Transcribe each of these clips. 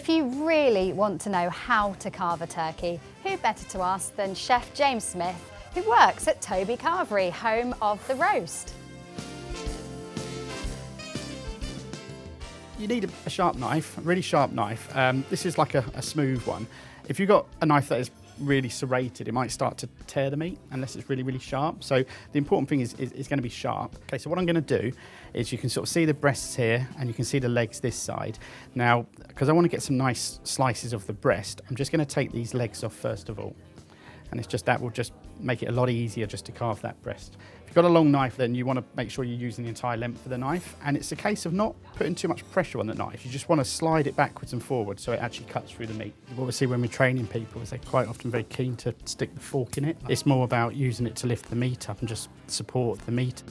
If you really want to know how to carve a turkey, who better to ask than Chef James Smith, who works at Toby Carvery, home of the roast. You need a sharp knife, a really sharp knife. This is like a smooth one. If you've got a knife that is really serrated, it might start to tear the meat unless it's really, really sharp. So the important thing is going to be sharp. Okay, so what I'm going to do is you can sort of see the breasts here and you can see the legs this side. Now, because I want to get some nice slices of the breast, I'm just going to take these legs off first of all. And it's just that will just make it a lot easier just to carve that breast. If you've got a long knife, then you want to make sure you're using the entire length of the knife. And it's a case of not putting too much pressure on the knife. You just want to slide it backwards and forwards so it actually cuts through the meat. Obviously, when we're training people, they're quite often very keen to stick the fork in it. It's more about using it to lift the meat up and just support the meat.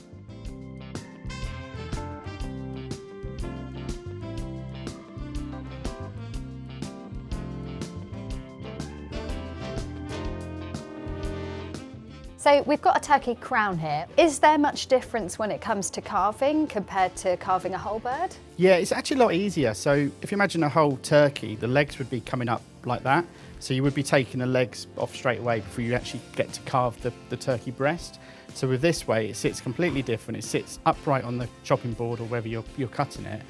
So we've got a turkey crown here. Is there much difference when it comes to carving compared to carving a whole bird? Yeah, it's actually a lot easier. So if you imagine a whole turkey, the legs would be coming up like that. So you would be taking the legs off straight away before you actually get to carve the turkey breast. So with this way, it sits completely different. It sits upright on the chopping board or wherever you're cutting it.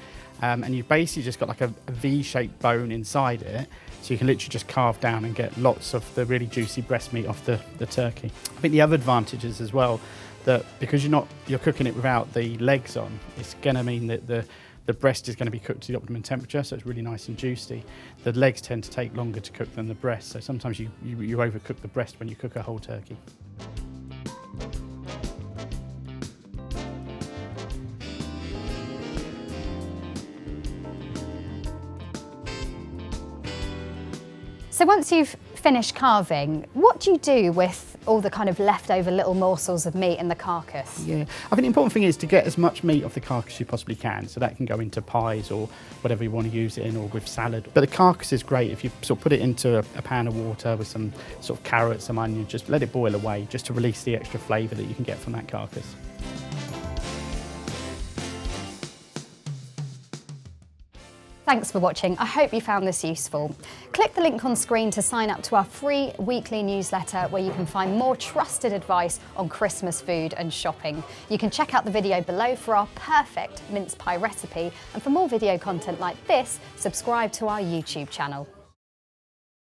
And you've basically just got like a V-shaped bone inside it. So you can literally just carve down and get lots of the really juicy breast meat off the turkey. I think the other advantage is as well that because you're cooking it without the legs on, it's going to mean that the breast is going to be cooked to the optimum temperature, so it's really nice and juicy. The legs tend to take longer to cook than the breast, so sometimes you overcook the breast when you cook a whole turkey. So once you've finished carving, what do you do with all the kind of leftover little morsels of meat in the carcass? Yeah, I think the important thing is to get as much meat off the carcass as you possibly can, so that can go into pies or whatever you want to use it in, or with salad. But the carcass is great if you sort of put it into a pan of water with some sort of carrots, some onion, just let it boil away, just to release the extra flavour that you can get from that carcass. Thanks for watching. I hope you found this useful. Click the link on screen to sign up to our free weekly newsletter where you can find more trusted advice on Christmas food and shopping. You can check out the video below for our perfect mince pie recipe, and for more video content like this, subscribe to our YouTube channel.